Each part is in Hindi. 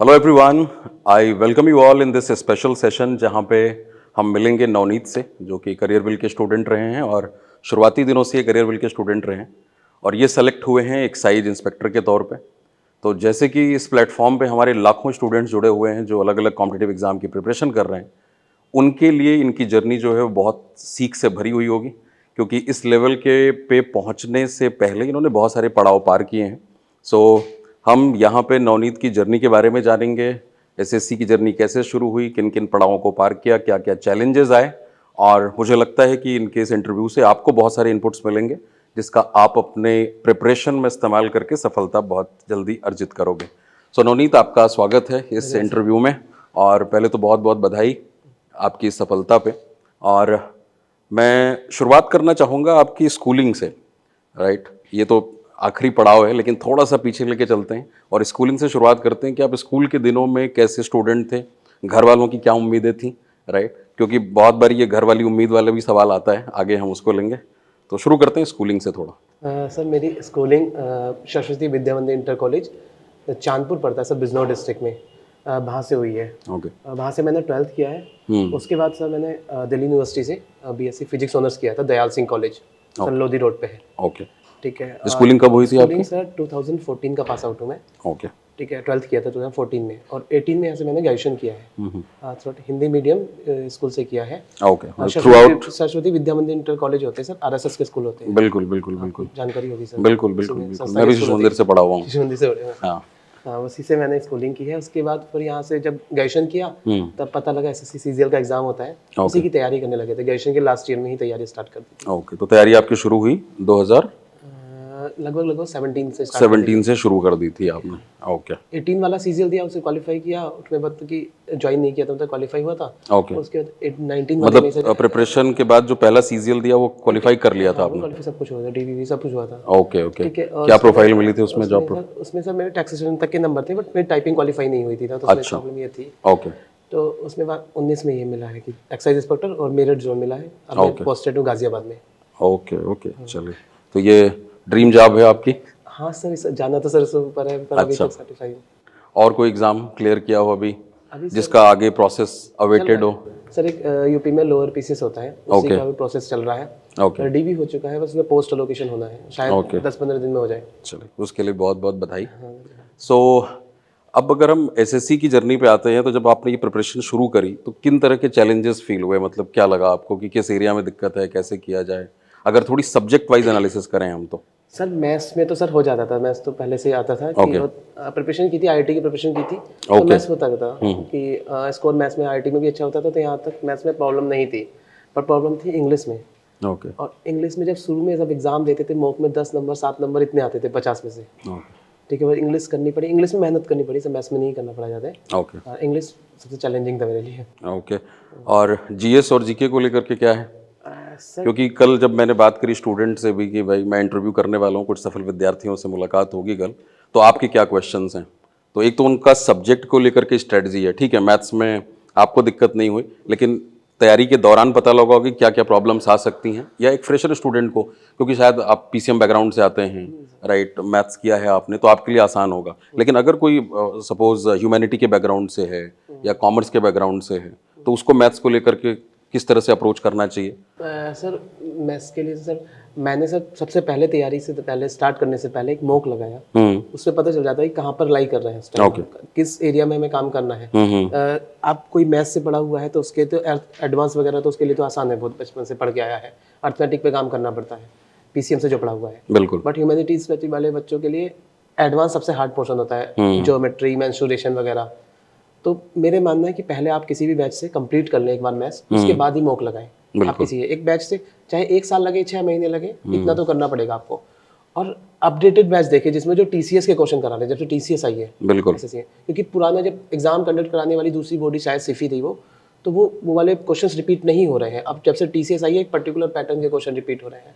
Hello everyone, I welcome you all in this special session जहाँ पे हम मिलेंगे नवनीत से, जो कि करियर बिल के स्टूडेंट रहे हैं और शुरुआती दिनों से ये करियर बिल के स्टूडेंट रहे हैं और ये सेलेक्ट हुए हैं एक साइज इंस्पेक्टर के तौर पे। तो जैसे कि इस प्लेटफॉर्म पे हमारे लाखों स्टूडेंट्स जुड़े हुए हैं जो अलग अलग कॉम्पिटिटिव एग्जाम की प्रिपरेशन कर रहे हैं, उनके लिए इनकी जर्नी जो है वो बहुत सीख से भरी हुई होगी, क्योंकि इस लेवल के पे पहुंचने से पहले इन्होंने बहुत सारे पड़ाव पार किए हैं। सो हम यहाँ पे नवनीत की जर्नी के बारे में जानेंगे, एसएससी की जर्नी कैसे शुरू हुई, किन किन पड़ावों को पार किया, क्या क्या चैलेंजेस आए, और मुझे लगता है कि इनके इस इंटरव्यू से आपको बहुत सारे इनपुट्स मिलेंगे जिसका आप अपने प्रिपरेशन में इस्तेमाल करके सफलता बहुत जल्दी अर्जित करोगे। सो नवनीत, आपका स्वागत है इस इंटरव्यू में, और पहले तो बहुत बहुत बधाई आपकी इस सफलता पे। और मैं शुरुआत करना चाहूँगा आपकी स्कूलिंग से, राइट? ये तो आखिरी पड़ाव है, लेकिन थोड़ा सा पीछे लेके चलते हैं और स्कूलिंग से शुरुआत करते हैं कि आप स्कूल के दिनों में कैसे स्टूडेंट थे, घर वालों की क्या उम्मीदें थी, राइट? क्योंकि बहुत बार ये घर वाली उम्मीद वाला भी सवाल आता है, आगे हम उसको लेंगे। तो शुरू करते हैं स्कूलिंग से थोड़ा। सर मेरी स्कूलिंग सरस्वती विद्या मंदिर इंटर कॉलेज चांदपुर पड़ता है सर, बिजनौर डिस्ट्रिक्ट में, वहाँ से हुई है। ओके। वहाँ से मैंने 12th किया है। उसके बाद सर मैंने दिल्ली यूनिवर्सिटी से बीएससी फिजिक्स ऑनर्स किया था, Dayal Singh college sir, Lodhi road पे है। ओके, ठीक है। स्कूलिंग कब हुई थी आपकी? सर 2014 का पास आउट हूँ मैं। ओके। ठीक है, 12th किया था 2014 में, और 18 में यहाँ से मैंने ग्रेजुएशन किया है। थोड़ा हिंदी मीडियम स्कूल से किया है। Okay, through out Saraswati Vidya मंदिर इंटर कॉलेज होते हैं सर, आरएसएस के स्कूल होते हैं। बिल्कुल बिल्कुल बिल्कुल जानकारी होगी सर। बिल्कुल बिल्कुल बिल्कुल, मैं भी शिशु मंदिर से पढ़ा हुआ हूँ। शिशु मंदिर से हो। हाँ, हाँ, उसी से मैंने स्कूलिंग की है। उसके बाद फिर यहाँ से जब ग्रेजुएशन किया तब पता लगा एसएससी सीजीएल का एग्जाम होता है, उसी की तैयारी करने लगे थे। ग्रेजुएशन के लास्ट ईयर में ही तैयारी स्टार्ट कर दी थी। ओके, तो तैयारी आपकी शुरू हुई 2000 लगभग 17 से 17 से शुरू कर दी थी आपने? ओके। 18 वाला सीजीएल दिया, उसे क्वालिफाई किया। उसके बाद कि ज्वाइन नहीं किया तो क्वालिफाई हुआ था। ओके, उसके बाद 19 वाले में से मतलब प्रिपरेशन के बाद जो पहला सीजीएल दिया वो क्वालिफाई कर लिया था आपने? क्वालिफाई सब कुछ हुआ था, डीवीवी सब कुछ हुआ था। ओके ओके, ठीक है। और क्या प्रोफाइल मिली थी उसमें जॉब? उसमें सर मेरे टैक्सेशन तक के नंबर थे, बट मेरी टाइपिंग क्वालिफाई नहीं हुई थी ना, तो उसमें प्रॉब्लम ये थी। ओके। तो उसमें बाद 19 में ये मिला है कि एक्साइज इंस्पेक्टर और मेरठ जोन मिला है। अब मैं पोस्टेड हूँ गाजियाबाद में। ओके ओके, चलिए, तो ये ड्रीम जॉब है आपकी? हाँ सर, जाना तो सर से ऊपर है, पर अभी तक सर्टिफाई हूँ। और कोई एग्जाम क्लियर किया हो अभी जिसका आगे प्रोसेस अवेटेड हो? सर एक यूपी में लोअर पीसीएस होता है, उसी का भी प्रोसेस चल रहा है। ओके, डीवी हो चुका है, बस उसमें पोस्ट एलोकेशन होना है, शायद 10-15 दिन में हो जाए। चलिए, उसके लिए बहुत बहुत बधाई। सो अब अगर हम एसएससी की जर्नी पे आते हैं, तो जब आपने ये प्रिपरेशन शुरू करी तो किन तरह के चैलेंजेस फील हुए? मतलब क्या लगा आपको कि किस एरिया में दिक्कत है, कैसे किया जाए? अगर थोड़ी सब्जेक्ट वाइज एनालिसिस करें हम तो। सर मैथ्स में तो सर हो जाता था, मैथ्स तो पहले से ही आता था कि प्रिपरेशन की थी, आईआईटी की प्रिपरेशन की थी, तो मैथ्स होता था कि स्कोर मैथ्स में आईआईटी में भी अच्छा होता था, तो यहाँ तक मैथ्स में प्रॉब्लम नहीं थी। पर प्रॉब्लम थी इंग्लिश में। ओके। और इंग्लिश में जब शुरू में जब एग्जाम देते थे, मॉक में 10 नंबर 7 नंबर इतने आते थे 50 में से। ठीक है, इंग्लिश करनी पड़ी, इंग्लिश में मेहनत करनी पड़ी, मैथ्स में नहीं करना पड़ा ज़्यादा। ओके। इंग्लिश सबसे चैलेंजिंग था मेरे लिए। ओके, और जीएस और जीके को लेकर के क्या है? क्योंकि कल जब मैंने बात करी स्टूडेंट से भी कि भाई मैं इंटरव्यू करने वाला हूँ, कुछ सफल विद्यार्थियों से मुलाकात होगी कल, तो आपके क्या क्वेश्चंस हैं? तो एक तो उनका सब्जेक्ट को लेकर के स्ट्रेटजी है, ठीक है, मैथ्स में आपको दिक्कत नहीं हुई, लेकिन तैयारी के दौरान पता लगा होगा कि क्या क्या प्रॉब्लम्स आ सकती हैं, या एक फ्रेशर स्टूडेंट को, क्योंकि शायद आप पीसीएम बैकग्राउंड से आते हैं, राइट, मैथ्स किया है आपने, तो आपके लिए आसान होगा। लेकिन अगर कोई सपोज ह्यूमैनिटी के बैकग्राउंड से है या कॉमर्स के बैकग्राउंड से है, तो उसको मैथ्स को लेकर के किस तरह से अप्रोच करना चाहिए? सर मैथ्स के लिए सर मैंने सर सबसे पहले तैयारी से पहले स्टार्ट करने से पहले एक मॉक लगाया। उससे पता चल जाता है कि कहाँ पर लाई कर रहे हैं, किस एरिया में हमें काम करना है। आप कोई मैथ्स से पढ़ा हुआ है तो उसके तो एडवांस वगैरह तो उसके लिए तो आसान है, बहुत बचपन से पढ़ के आया है। अर्थमेटिक पे काम करना पड़ता है पीसीएम से जो पढ़ा हुआ है, बिल्कुल। बट ह्यूमैनिटीज वाले बच्चों के लिए एडवांस सबसे हार्ड पोर्शन होता है, ज्योमेट्री, मेंसुरेशन वगैरह। तो मेरे मानना है कि पहले आप किसी भी बैच से कंप्लीट कर लें एक बार मैथ्स, उसके बाद ही मॉक लगाएं। आप किसी एक बैच से चाहे 1 साल लगे 6 महीने लगे, इतना तो करना पड़ेगा आपको। और अपडेटेड बैच देखें जिसमें जो टीसीएस के क्वेश्चन करा रहे हैं, जब से टीसीएस आई है, बिल्कुल, क्योंकि पुराना जब एग्जाम कंडक्ट कराने वाली दूसरी बॉडी शायद सिफी थी वो, तो वो वाले क्वेश्चंस रिपीट नहीं हो रहे हैं। अब जब से टीसीएस आई है, एक पर्टिकुलर पैटर्न के क्वेश्चन रिपीट हो रहे हैं।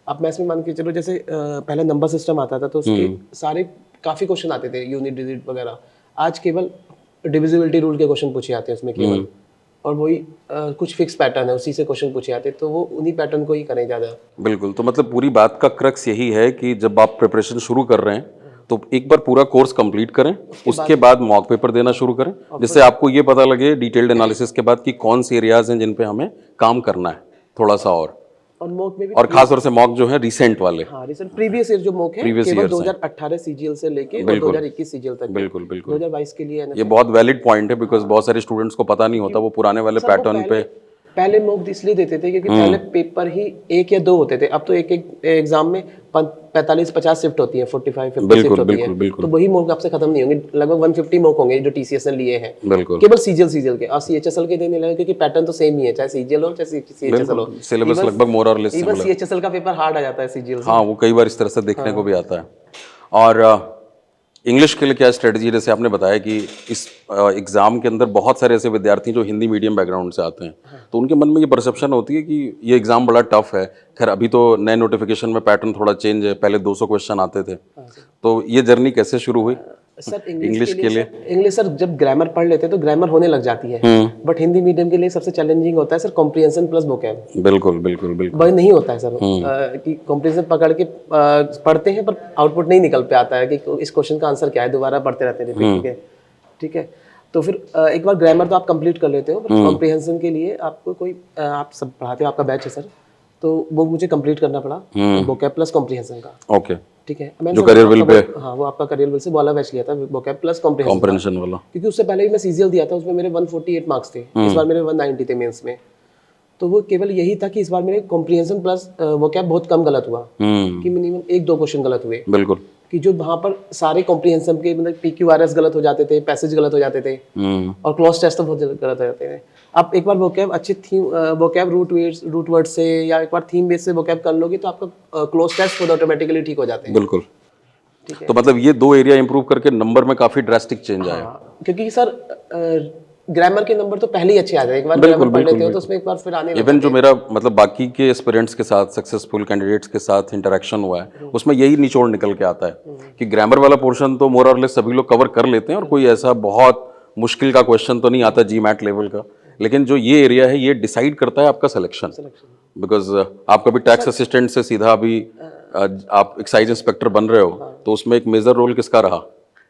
आप मैथ्स में मान के चलो, जैसे पहले नंबर सिस्टम आता था तो उसके सारे काफ़ी क्वेश्चन आते थे, यूनिट डिजिट वगैरह। आज केवल डिविजिबिलिटी रूल के क्वेश्चन पूछे जाते हैं उसमें केवल। और वही कुछ फिक्स पैटर्न है, उसी से क्वेश्चन पूछे जाते हैं, तो वो उन्हीं पैटर्न को ही करें ज़्यादा। बिल्कुल, तो मतलब पूरी बात का क्रक्स यही है कि जब आप प्रिपरेशन शुरू कर रहे हैं तो एक बार पूरा कोर्स कंप्लीट करें, उसके बाद मॉक पेपर देना शुरू करें, जिससे आपको ये पता लगे डिटेल्ड एनालिसिस के बाद कि कौन से एरियाज हैं जिन पे हमें काम करना है थोड़ा सा। और मॉक में भी और खास तौर से मॉक जो है रिसेंट वाले, हाँ रिसेंट प्रीवियस ईयर जो मॉक है Previous केवल years 2018 सीजीएल से लेके और 2021 सीजीएल तक। बिल्कुल बिल्कुल 2022 के लिए ये बहुत वैलिड पॉइंट है, बिकॉज बहुत सारे स्टूडेंट्स को पता नहीं होता, वो पुराने वाले पैटर्न पे पहले मॉक इसलिए देते थे क्योंकि पहले पेपर ही 1 या 2 होते थे, अब तो एक एग्जाम में 45-50 शिफ्ट होती है, 45-50 शिफ्ट होती है, तो वही मॉक आपसे खत्म नहीं होंगे, लगभग 150 मॉक होंगे जो टीसीएस ने लिए हैं बिल्कुल केवल सीजीएल के। और सीएचएसएल के देने लगे क्योंकि पैटर्न तो सेम ही है, चाहे सीजीएल हो चाहे सीएचएसएल हो, सिलेबस लगभग मोर और लेस इवन सीएचएसएल का पेपर हार्ड आ जाता है सीजीएल से। हाँ, वो कई बार इस तरह से देखने को भी आता है। और इंग्लिश के लिए क्या स्ट्रेटजी है? जैसे आपने बताया कि इस एग्ज़ाम के अंदर बहुत सारे ऐसे विद्यार्थी जो हिंदी मीडियम बैकग्राउंड से आते हैं, तो उनके मन में ये परसेप्शन होती है कि ये एग्ज़ाम बड़ा टफ है। खैर अभी तो नए नोटिफिकेशन में पैटर्न थोड़ा चेंज है, पहले 200 क्वेश्चन आते थे, तो ये जर्नी कैसे शुरू हुई सर इंग्लिश के लिए? इंग्लिश सर जब ग्रामर पढ़ लेते हैं तो ग्रामर होने लग जाती है, बट हिंदी मीडियम के लिए सबसे चैलेंजिंग होता है सर कॉम्प्रिहेंशन प्लस वोकैब। बिल्कुल बिल्कुल बिल्कुल वही नहीं होता है सर कि कॉम्प्रिहेंशन पकड़ के पढ़ते हैं पर आउटपुट नहीं निकल पे आता है कि इस क्वेश्चन का आंसर क्या है, दोबारा पढ़ते रहते हैं। ठीक है, तो फिर एक बार ग्रामर तो आप कंप्लीट कर लेते हो, पर कॉम्प्रिहेंशन के लिए आपको कोई आप सब पढ़ाते हो, आपका बैच है सर, तो वो मुझे कंप्लीट करना पड़ा वोकैब प्लस कॉम्प्रिहेंशन का। ओके, ठीक है, जो करियर विल पे, हाँ वो आपका करियर विल से वाला बैच लिया था वोकैब प्लस कॉम्प्रिहेंशन वाला, क्योंकि उससे पहले भी मैं सीजीएल दिया था, उसमें मेरे 148 मार्क्स थे, इस बार मेरे 190 थे मेंस में। तो वो केवल यही था कि इस बार मेरे कॉम्प्रिहेंशन प्लस वोकैब बहुत कम गलत हुआ, कि मिनिमम 1-2 क्वेश्चन गलत हुए। बिल्कुल, कि जो वहाँ पर सारे कॉम्प्रिहेंशन के मतलब PQRS गलत हो जाते थे, पैसेज गलत हो जाते थे, और क्लॉज टेस्ट तो बहुत गलत हो जाते थे। अब एक बार वोकैब अच्छे थीम वोकैब रूट वर्ड से या एक बार थीम बेस से वोकैब कर लोगे तो आपका क्लोज टेस्ट खुद ऑटोमेटिकली ठीक हो जाते हैं। बिल्कुल, ठीक है। तो मतलब ये 2 एरिया इंप्रूव करके नंबर में काफी ड्रास्टिक चेंज आया, क्योंकि सर ग्रामर के नंबर तो पहले ही अच्छे आ जाए, एक बार ग्रामर पढ़ लेते हो तो उसमें एक बार फिर आने लगते हैं। इवन जो मेरा मतलब बाकी के एस्पिरेंट्स के साथ, सक्सेसफुल कैंडिडेट्स के साथ इंटरेक्शन हुआ है, उसमें यही निचोड़ निकल के आता है कि ग्रामर वाला पोर्शन तो मोर और लेस सभी लोग कवर कर लेते हैं और कोई ऐसा बहुत मुश्किल का क्वेश्चन तो नहीं आता GMAT लेवल का, लेकिन जो ये एरिया है ये डिसाइड करता है आपका सिलेक्शन। बिकॉज आप कभी टैक्स असिस्टेंट से सीधा अभी आप एक्साइज इंस्पेक्टर बन रहे हो, तो उसमें एक मेजर रोल किसका रहा?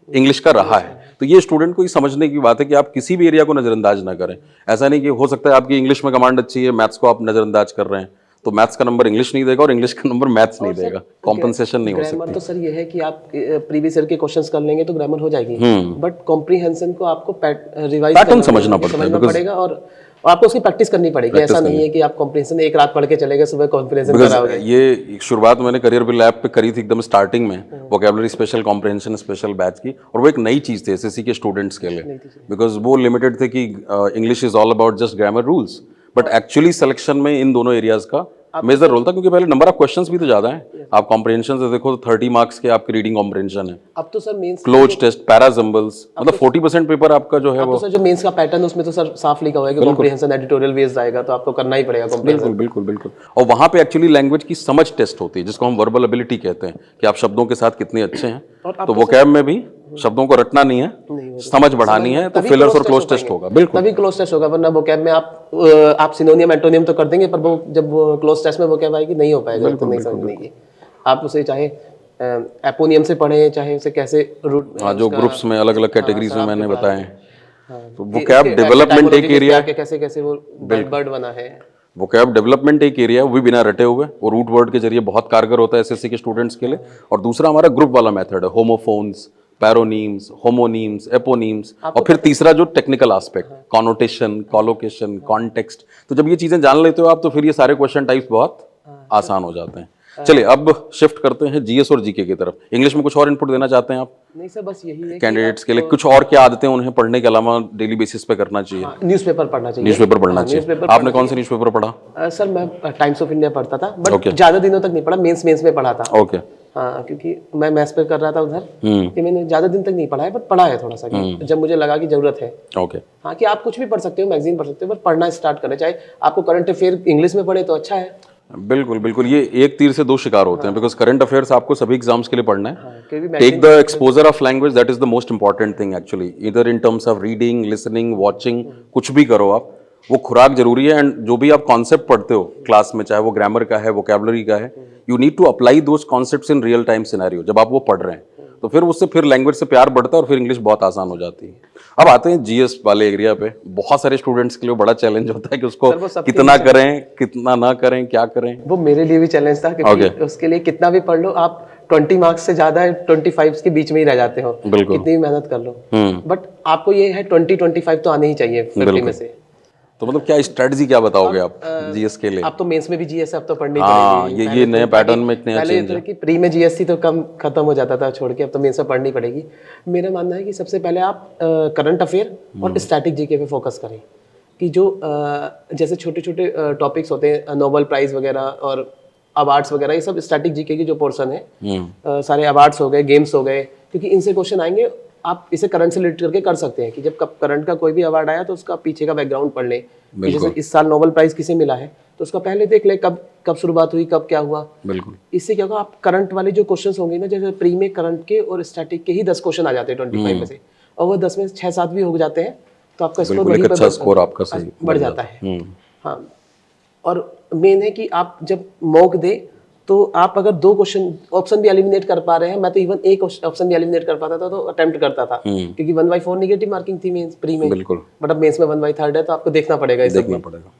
इंग्लिश का रहा है। तो ये स्टूडेंट को ये समझने की बात है कि आप किसी भी एरिया को नजरअंदाज ना करें। ऐसा नहीं कि हो सकता है आपकी इंग्लिश में कमांड अच्छी है, मैथ्स को आप नजरअंदाज कर रहे हैं, तो मैथ्स का नंबर इंग्लिश नहीं देगा और इंग्लिश का नंबर मैथ्स नहीं देगा, कॉम्पनसेशन नहीं हो सकती। ग्रामर तो सर ये है कि आप प्रीवियस ईयर के क्वेश्चंस कर लेंगे तो ग्रामर हो जाएगी, बट कॉम्प्रिहेंशन को आपको रिवाइज पैटर्न समझना पड़ेगा और आपको उसकी प्रैक्टिस करनी पड़ेगी। ऐसा नहीं है कि आप कॉम्प्रिहेंशन एक रात पढ़ के चले गए, सुबह कॉम्प्रिहेंशन कराओगे। ये शुरुआत मैंने करियर विल ऐप पे करी थी एकदम स्टार्टिंग में, vocabulary special comprehension special batch की, और वो एक नई चीज़ थी SSC के स्टूडेंट्स के लिए, बिकॉज वो लिमिटेड थे कि English is all about just grammar rules, but actually selection में इन दोनों एरियाज का मेजर रोल था, क्योंकि पहले नंबर ऑफ क्वेश्चंस भी तो ज्यादा है। आप कॉम्प्रिहेंशन से देखो तो 30 मार्क्स के आपके रीडिंग कॉम्प्रिहेंशन है। अब तो sir mains cloze test, parajumbles, मतलब 40% पेपर आपका जो है वो। तो सर जो मेंस का पैटर्न उसमें तो सर साफ लिखा हुआ है कि कॉम्प्रिहेंशन एडिटोरियल बेस्ड आएगा, तो आपको करना ही पड़ेगा कॉम्प्रिहेंशन। बिल्कुल बिल्कुल बिल्कुल। और वहाँ पे एक्चुअली लैंग्वेज की समझ टेस्ट होती है, जिसको हम वर्बल एबिलिटी कहते हैं, कि आप शब्दों के साथ कितने अच्छे हैं। तो वोकैब में भी शब्दों को रटना नहीं है, समझ बढ़ानी है, तो फिलर्स और क्लोज टेस्ट होगा। बिल्कुल, तभी क्लोज टेस्ट होगा, वरना वोकैब में आप सिनोनियम एंटोनियम तो कर देंगे, पर वो जब क्लोज टेस्ट में वोकैब आएगी नहीं हो पाएगा, तो नहीं समझने की। आप उसे चाहे एपोनियम से पढ़ें, चाहे उसे कैसे रूट, हाँ, जो ग्रुप्स में अलग अलग कैटेगरीज में मैंने बताए, तो वोकैब डेवलपमेंट एक एरिया, कैसे कैसे वो बर्ड बना है। वोकैब डेवलपमेंट एक एरिया, वो भी बिना रटे हुए और रूट वर्ड के जरिए बहुत कारगर होता है SSC के स्टूडेंट्स के लिए। और दूसरा हमारा ग्रुप वाला मेथड है, होमोफोन्स, पैरोनीम्स, होमोनीम्स, एपोनीम्स, और फिर तीसरा जो technical aspect, connotation, collocation, context. तो जब ये चीजें जान लेते हो आप, तो फिर ये सारे क्वेश्चन टाइप्स बहुत आसान हो जाते हैं। चलिए अब शिफ्ट करते हैं GS और GK की तरफ। इंग्लिश में कुछ और इनपुट देना चाहते हैं आप? नहीं सर, बस यही है कैंडिडेट्स के लिए कुछ और क्या आदतें उन्हें पढ़ने के अलावा डेली बेसिस पे करना चाहिए? न्यूज़पेपर पढ़ना चाहिए। न्यूज़पेपर पढ़ना चाहिए। आपने कौन से न्यूज़पेपर पढ़ा? सर मैं टाइम्स ऑफ इंडिया पढ़ता था, बट ज्यादा दिनों तक नहीं पढ़ा, मेंस में पढ़ा था। ओके, हाँ, क्योंकि मैं मैथ्स पे कर रहा था उधर, कि मैंने ज्यादा दिन तक नहीं पढ़ा है, बट पढ़ा है थोड़ा सा, जब मुझे लगा कि जरूरत है। ओके, हाँ, कि आप कुछ भी पढ़ सकते हो, मैगजीन पढ़ सकते हो, बट पढ़ना स्टार्ट करें। चाहे आपको करंट अफेयर इंग्लिश में पढ़े तो अच्छा है। बिल्कुल बिल्कुल, ये एक तीर से 2 शिकार होते हैं, बिकॉज करंट अफेयर्स आपको सभी एग्जाम्स के लिए पढ़ना है। Take the exposure of language, that is the most important thing actually, इधर in terms of reading, listening, watching, कुछ भी करो आप, वो खुराक जरूरी है। एंड जो भी आप कॉन्सेप्ट पढ़ते हो क्लास में, चाहे वो ग्रामर का है, वोकैबुलरी का है, you need to apply those concepts in real time scenario. जब आप वो पढ़ रहे हैं तो फिर उससे फिर लैंग्वेज से प्यार बढ़ता है और फिर इंग्लिश बहुत आसान हो जाती है। अब आते हैं जीएस वाले एरिया पे। बहुत सारे स्टूडेंट्स के लिए बड़ा चैलेंज होता है कि उसको कितना करें, कितना ना करें, क्या करें। वो मेरे लिए भी चैलेंज था, क्योंकि उसके लिए कितना भी पढ़ लो आप 20 मार्क्स से ज्यादा 25 के बीच में ही रह जाते हो, बिल्कुल। कितनी भी मेहनत कर लो। बट आपको ये है 20-25 तो आने ही चाहिए 50 में से। तो मतलब क्या स्ट्रेटजी क्या बताओगे आप जीएस के लिए? आप तो मेंस में भी जीएस अब तो पढ़नी हाँ, पड़ेगी। ये नए पैटर्न में एक नया चेंज है। कि प्री में जीएस थी तो कम खत्म हो जाता था छोड़ के, अब तो मेंस में पढ़नी पड़ेगी। मेरा मानना है कि सबसे पहले आप करंट अफेयर और स्टैटिक जीके पे फोकस करें, कि जो जैसे छोटे छोटे टॉपिक्स होते हैं, नोबेल प्राइज वगैरह और अवार्ड्स वगैरह, ये सब स्टैटिक जीके की जो पोर्शन है। सारे अवार्ड्स हो गए, गेम्स हो गए, क्योंकि इनसे क्वेश्चन आएंगे। आप इसे करंट से रिलेट करके कर सकते हैं कि जब करंट का कोई भी अवार्ड आया तो उसका पीछे का बैकग्राउंड पढ़ ले। जैसे इस साल नोबेल प्राइज किसे मिला है तो उसका पहले देख ले, कब शुरुआत हुई, कब क्या हुआ। बिल्कुल। इससे क्या होगा, आप करंट वाले जो क्वेश्चंस होंगे ना, जैसे प्री में करंट के और स्टैटिक के ही 10 क्वेश्चन आ जाते हैं 25 में से, और वो 10 में 6-7 भी हो जाते हैं तो आपका स्कोर वहीं अच्छा स्कोर आपका सही बढ़ जाता है। हाँ, और मेन है कि आप जब मॉक दे तो आप अगर 2 क्वेश्चन ऑप्शन भी एलिमिनेट कर पा रहे हैं, मैं तो इवन एक ऑप्शन भी एलिमिनेट कर पाता था तो अटेम्प्ट करता था, क्योंकि 1/4 नेगेटिव मार्किंग थी मेंस प्री में। बिल्कुल। बट अब मेंस में 1/3 है तो आपको देखना पड़ेगा, देखना पड़ेगा।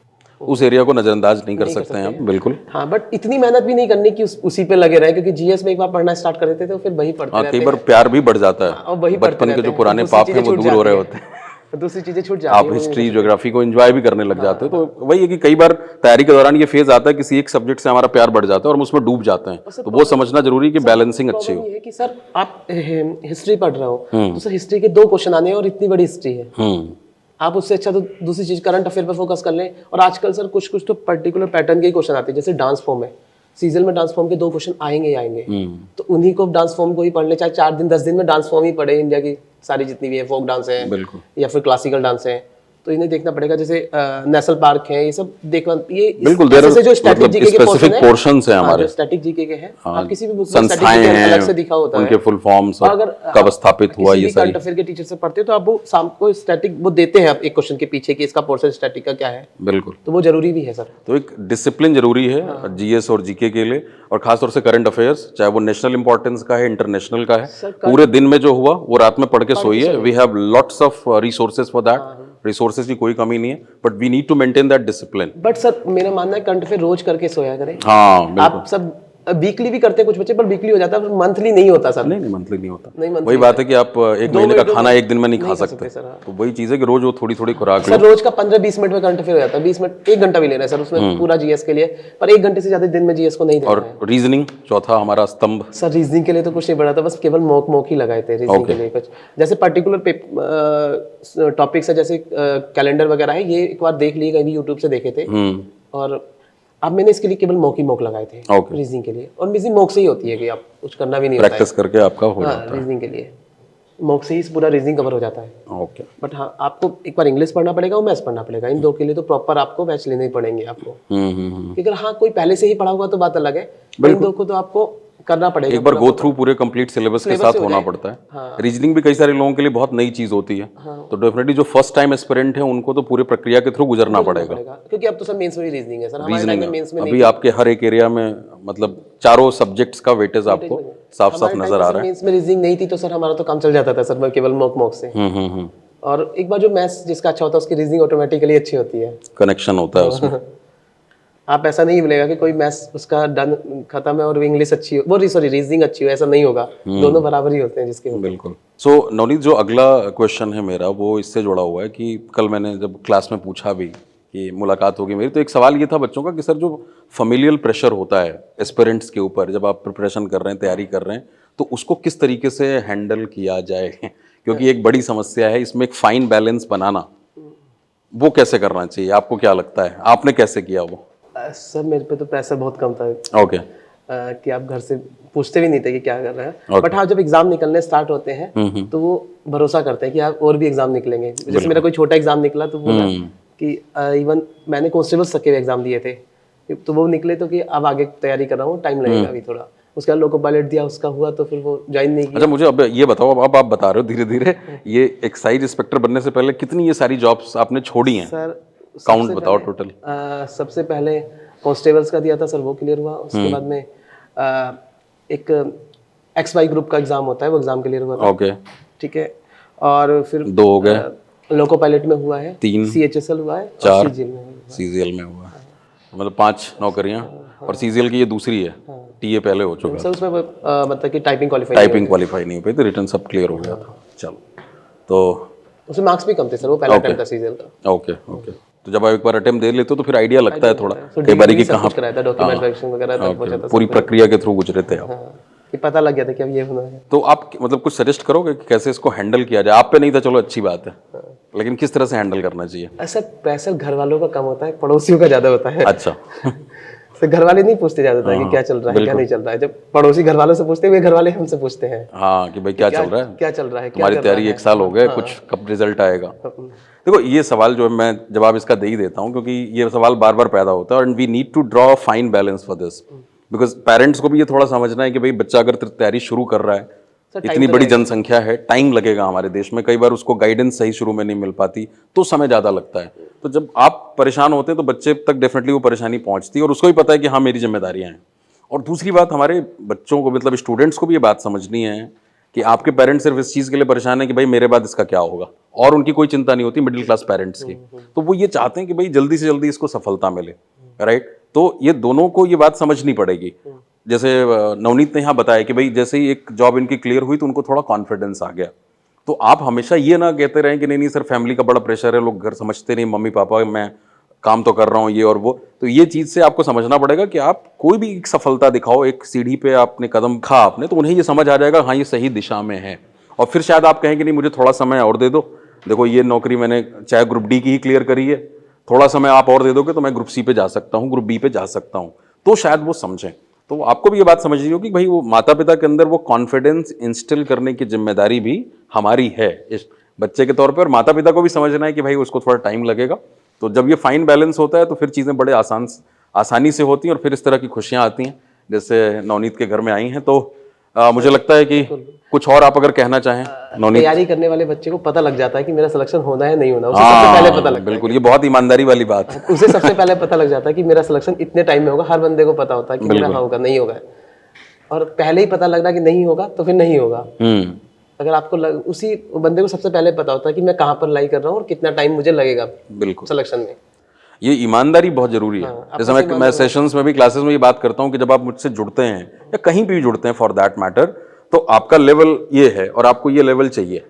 उस एरिया को नजरअंदाज नहीं कर सकते हैं आप। बिल्कुल। हाँ, बट इतनी मेहनत भी नहीं करनी कि उसी पे लगे रहे, क्योंकि जीएस में एक बार पढ़ना स्टार्ट कर देते थे तो फिर वही पढ़ते रहते हैं। कई बार प्यार भी बढ़ जाता और है, वही बचपन के जो पुराने पाप हैं वो दूर हो रहे होते हैं, दूसरी चीजें छूट जाती आप हिस्ट्री ज्योग्राफी को एंजॉय भी करने लग जाते हैं। तो वही है कि कई बार तैयारी के दौरान ये फेज आता है, किसी एक सब्जेक्ट से हमारा प्यार बढ़ जाता है और हम उसमें डूब जाते हैं। तो वो समझना जरूरी है कि बैलेंसिंग अच्छी हो। है कि सर आप हिस्ट्री पढ़ रहे हो तो सर हिस्ट्री के 2 क्वेश्चन आने हैं और इतनी बड़ी हिस्ट्री है, आप उससे अच्छा तो दूसरी चीज करंट अफेयर पर फोकस कर लें। और आजकल सर कुछ तो पर्टिकुलर पैटर्न के ही क्वेश्चन आते हैं, जैसे डांस फॉर्म है, सीजन में डांस फॉर्म के 2 क्वेश्चन आएंगे ही आएंगे, तो उन्हीं को डांस फॉर्म को ही पढ़ ले, चाहे 4 दिन 10 दिन में डांस फॉर्म ही पढ़े। इंडिया की सारी जितनी भी है, फोक डांस है या फिर क्लासिकल डांस है, तो इन्हें देखना पड़ेगा। जैसे नेशनल पार्क है, ये सब देखना, ये बिल्कुल जैसे जो स्टैटिक जीके के पोर्शंस है हमारे, स्टैटिक जीके के हैं, आप किसी भी बुक में संस्थाएं हैं, अलग से दिखा होता है, उनके फुल फॉर्म्स और अगर कब स्थापित हुआ, ये सारी करंट अफेयर के टीचर से पढ़ते हो तो आप वो शाम को स्टैटिक वो देते हैं आप एक क्वेश्चन के पीछे कि इसका पोर्शन स्टैटिक का क्या है। बिल्कुल। तो वो जरूरी भी है सर। तो एक डिसिप्लिन जरूरी है जीएस और जीके के लिए, और खासतौर से करंट अफेयर्स, चाहे वो नेशनल इंपॉर्टेंस का है, इंटरनेशनल का है, पूरे दिन में जो हुआ वो रात में पढ़ के सोइए। We have lots of resources for that, resources की कोई कमी नहीं है, but we need to maintain that discipline. But sir मेरा मानना है करंट अफेयर रोज करके सोया करें। हाँ, आप सब वीकली भी करते हैं कुछ बच्चे, पर वीकली हो जाता है, मंथली नहीं होता सर। नहीं, मंथली नहीं होता। वही बात है कि आप एक महीने का खाना एक दिन में नहीं खा सकते। तो वही चीज है कि रोज वो थोड़ी थोड़ी खुराक सर, रोज का 15-20 मिनट में करंट अफेयर हो जाता है, 20 मिनट 1 घंटा भी लेना है सर उसमें पूरा जीएस के लिए, पर 1 घंटे से ज्यादा दिन में जीएस को नहीं देना है। और रीजनिंग चौथा हमारा स्तंभ। सर रीजनिंग के लिए तो कुछ नहीं पढ़ा था, बस केवल मॉक ही लगाए थे रीजनिंग के लिए। कुछ जैसे पर्टिकुलर टॉपिक्स है, जैसे कैलेंडर वगैरह है, ये एक बार देख लिए, कहीं यूट्यूब से देखे थे, और अब मैंने इसके लिए केवल मॉक लगाए थे रीजनिंग के लिए। और रीजनिंग मॉक से ही होती है कि आप कुछ करना भी नहीं होता है, प्रैक्टिस करके आपका हो जाता है। रीजनिंग के लिए मॉक से ही पूरा रीजनिंग कवर हो जाता है। ओके। बट हाँ, आपको एक बार इंग्लिश पढ़ना पड़ेगा और मैथ्स पढ़ना पड़ेगा, इन 2 के लिए तो प्रॉपर आपको बैच लेने ही पड़ेंगे आपको। क्योंकि अगर हाँ कोई पहले से ही पढ़ा हुआ तो बात अलग है, इन 2 को तो आपको करना पड़ेगा। एक बार गो थ्रू पूरे कंप्लीट सिलेबस के साथ होना पड़ता है। हाँ। रीजनिंग भी कई सारे लोगों के लिए बहुत नई चीज होती है। हाँ। तो डेफिनेटली जो फर्स्ट टाइम एस्पिरेंट है उनको तो पूरे प्रक्रिया के थ्रू गुजरना पड़ेगा, क्योंकि अब तो सर मेंस में भी रीजनिंग है सर, हमारे रीजनिंग टाइम में मेंस में अभी आपके हर एक एरिया में मतलब चारों सब्जेक्ट्स का वेटेज आपको साफ साफ नजर आ रहा है। मेंस में रीजनिंग नहीं थी तो सर हमारा तो काम चल जाता था सर, मैं केवल मॉक से। और एक बार जो मैथ्स जिसका अच्छा होता है उसकी रीजनिंग ऑटोमेटिकली अच्छी होती है, कनेक्शन होता है उसमें। आप ऐसा नहीं मिलेगा कि कोई मैथ्स उसका डन खत्म है और इंग्लिश अच्छी हो, वो सॉरी रीजनिंग अच्छी हो, ऐसा नहीं होगा। दोनों बराबर ही होते हैं जिसके। बिल्कुल। सो नवनीत, जो अगला क्वेश्चन है मेरा वो इससे जुड़ा हुआ है कि कल मैंने जब क्लास में पूछा भी कि मुलाकात होगी मेरी, तो एक सवाल ये था बच्चों का कि सर जो फैमिलियल प्रेशर होता है एस्पिरेंट्स के ऊपर जब आप प्रिपरेशन कर रहे हैं, तैयारी कर रहे हैं, तो उसको किस तरीके से हैंडल किया जाए, क्योंकि एक बड़ी समस्या है इसमें एक फाइन बैलेंस बनाना, वो कैसे करना चाहिए, आपको क्या लगता है, आपने कैसे किया वो? सर मेरे पे तो प्रेशर बहुत कम था। ओके। कि आप घर से पूछते भी नहीं थे कि क्या कर रहे हैं, बट हाँ जब एग्जाम निकलने स्टार्ट होते हैं तो वो भरोसा करते हैं कि आप और भी एग्जाम निकलेंगे। जैसे मेरा कोई छोटा एग्जाम निकला तो बोला कि इवन मैंने कांस्टेबल्स तक के एग्जाम दिए थे, तो वो निकले तो कि अब आगे तैयारी कर रहा हूँ, टाइम लगेगा अभी थोड़ा। उसके बाद लोको पायलट दिया, उसका हुआ तो फिर वो ज्वाइन नहीं किया। अच्छा, मुझे अब ये बताओ, अब आप बता रहे हो धीरे धीरे ये एक्साइज इंस्पेक्टर बनने से पहले कितनी ये सारी जॉब्स आपने छोड़ी हैं? सर काउंट बताओ टोटल। सबसे पहले कॉन्स्टेबल्स का दिया था सर, वो क्लियर हुआ। उसके बाद में एक XY ग्रुप का एग्जाम होता है, वो एग्जाम क्लियर हुआ था। ओके, ठीक है। और फिर 2 हो गए, लोको पायलट में हुआ है, 3, CHSL हुआ है, 4 और CGL में हुआ है। CGL में हुआ है, मतलब 5 नौकरियां। और CGL की ये दूसरी है, TA पहले हो चुका है। सर उसमें मतलब कि टाइपिंग क्वालिफाई टाइपिंग क्वालिफाई नहीं हो पाई थी, रिटर्न सब क्लियर हो गया था। चलो, तो उसमें मार्क्स भी कम थे सर, वो पहला अटेम्प्ट था CGL का। Okay okay. तो जब आप एक बार अटेम्प्ट दे लेते हो तो फिर आइडिया लगता है थोड़ा तो कई बारी कि सब कहाँ कुछ कराया था, डॉक्यूमेंट वेरिफिकेशन वगैरह तक पहुंचा था, पूरी प्रक्रिया के थ्रू गुजरे थे आप। हाँ, कि पता लग गया था कि अब ये होना है। तो आप मतलब कुछ सजेस्ट करोगे कि कैसे इसको हैंडल किया जाए? आप पे नहीं था, चलो अच्छी बात है, लेकिन किस तरह से हैंडल करना चाहिए? ऐसा प्रेशर घर वालों का कम होता है, पड़ोसियों का ज्यादा होता है। अच्छा। सर घर वाले नहीं पूछते ज्यादा था कि क्या चल रहा है, क्या नहीं चल रहा है। जब पड़ोसी घर वालों से पूछते हैं, वे घर वाले हमसे पूछते हैं हाँ, कि भाई क्या चल रहा है, क्या चल रहा है, क्या तुम्हारी कर तैयारी रहा 1 साल हो गए, कुछ कब रिजल्ट आएगा? देखो, ये सवाल जो है मैं जवाब इसका दे ही देता हूँ, क्योंकि ये सवाल बार बार पैदा होता है, and we need to draw fine balance for this, because parents को भी ये थोड़ा समझना है कि भाई बच्चा अगर तैयारी शुरू कर रहा है, इतनी बड़ी जनसंख्या है, टाइम लगेगा हमारे देश में, कई बार उसको गाइडेंस सही शुरू में नहीं मिल पाती, तो समय ज़्यादा लगता है। तो जब आप परेशान होते हैं तो बच्चे तक डेफिनेटली वो परेशानी पहुंचती है, और उसको भी पता है कि हाँ, मेरी जिम्मेदारियां हैं। और दूसरी बात, हमारे बच्चों को मतलब स्टूडेंट्स को भी ये बात समझनी है कि आपके पेरेंट्स सिर्फ इस चीज़ के लिए परेशान है कि भाई मेरे बाद इसका क्या होगा, और उनकी कोई चिंता नहीं होती मिडिल क्लास पेरेंट्स की। तो वो ये चाहते हैं कि भाई जल्दी से जल्दी इसको सफलता मिले, राइट? तो ये दोनों को ये बात समझनी पड़ेगी। जैसे नवनीत ने यहाँ बताया कि भाई जैसे ही एक जॉब इनकी क्लियर हुई तो उनको थोड़ा कॉन्फिडेंस आ गया। तो आप हमेशा ये ना कहते रहें कि नहीं नहीं सर, फैमिली का बड़ा प्रेशर है, लोग घर समझते नहीं, मम्मी पापा मैं काम तो कर रहा हूँ ये और वो। तो ये चीज़ से आपको समझना पड़ेगा कि आप कोई भी एक सफलता दिखाओ, एक सीढ़ी पे आपने कदम खा आपने, तो उन्हें ये समझ आ जाएगा हाँ ये सही दिशा में है। और फिर शायद आप कहें कि नहीं मुझे थोड़ा समय और दे दो, देखो ये नौकरी मैंने चाहे ग्रुप डी की ही क्लियर करी है, थोड़ा समय आप और दे दोगे तो मैं ग्रुप सी पे जा सकता हूँ, ग्रुप बी पे जा सकता हूँ, तो शायद वो समझें। तो आपको भी ये बात समझनी होगी कि भाई वो माता पिता के अंदर वो कॉन्फिडेंस इंस्टिल करने की जिम्मेदारी भी हमारी है इस बच्चे के तौर पे, और माता पिता को भी समझना है कि भाई उसको थोड़ा टाइम लगेगा। तो जब ये फाइन बैलेंस होता है तो फिर चीज़ें बड़े आसानी से होती हैं, और फिर इस तरह की खुशियाँ आती हैं जैसे नवनीत के घर में आई हैं। तो मुझे लगता है कि कुछ और आप अगर कहना चाहें नवनीत। तैयारी करने वाले बच्चे को पता लग जाता है कि मेरा सिलेक्शन होना है नहीं होना, उसे सबसे पहले पता लगता है। बिल्कुल, ये बहुत ईमानदारी वाली बात है। उसे सबसे पहले पता लग जाता है कि मेरा सिलेक्शन इतने टाइम में होगा। हर बंदे को पता होता है कि मेरा हाँ होगा नहीं होगा, और पहले ही पता लग रहा है कि नहीं होगा तो फिर नहीं होगा। अगर आपको उसी बंदे को सबसे पहले पता होता है कि मैं कहाँ पर लाई कर रहा हूँ और कितना टाइम मुझे लगेगा बिल्कुल सिलेक्शन में। ये ईमानदारी बहुत जरूरी है। जैसे मैं सेशंस में भी, क्लासेस में ये बात करता हूँ कि जब आप मुझसे जुड़ते हैं या कहीं भी जुड़ते हैं फॉर दैट मैटर, तो आपका लेवल ये है और आपको ये लेवल चाहिए,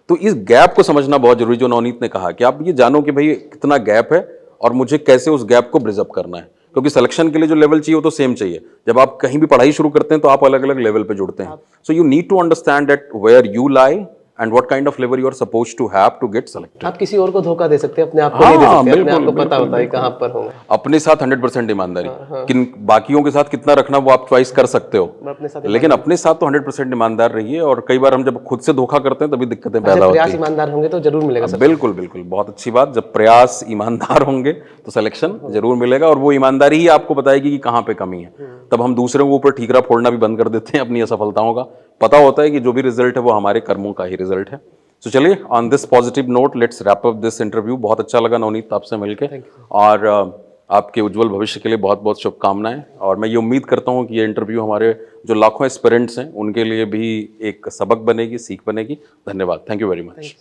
तो इस गैप को समझना बहुत जरूरी। जो नवनीत ने कहा कि आप ये जानो कि भाई कितना गैप है और मुझे कैसे उस गैप को ब्रिज अप करना है, क्योंकि सिलेक्शन के लिए जो लेवल चाहिए वो तो सेम चाहिए। जब आप कहीं भी पढ़ाई शुरू करते हैं तो आप अलग अलग लेवल पे जुड़ते हैं। So you need to understand that where you lie and what kind of level you are supposed to have to get selected. आप किसी और को धोखा दे सकते हैं, अपने आप को नहीं दे सकते। अपने आप को पता होता है कहाँ पर होगा। अपने साथ 100% ईमानदारी, किन बाकियों के साथ कितना रखना वो आप चॉइस कर सकते हो, अपने साथ लेकिन अपने साथ तो 100% ईमानदार रहिए। और कई बार हम जब खुद से धोखा करते हैं तभी दिक्कतें पैदा होती प्रयास हैं। ईमानदार होंगे तो जरूर मिलेगा सर। बिल्कुल बिल्कुल, बहुत अच्छी बात। जब प्रयास ईमानदार होंगे तो सिलेक्शन जरूर मिलेगा, और वो ईमानदारी ही आपको बताएगी कि कहाँ पे कमी है। तब हम दूसरों के ऊपर ठीकरा फोड़ना भी बंद कर देते हैं अपनी असफलताओं का। पता होता है कि जो भी रिजल्ट है वो हमारे कर्मों का ही रिजल्ट है। तो चलिए, on this positive note let's wrap up this interview. बहुत अच्छा लगा नवनीत आपसे मिलके, और आपके उज्जवल भविष्य के लिए बहुत बहुत शुभकामनाएं। और मैं ये उम्मीद करता हूँ कि ये इंटरव्यू हमारे जो लाखों एस्पिरेंट्स हैं उनके लिए भी एक सबक बनेगी, सीख बनेगी। धन्यवाद, थैंक यू वेरी मच।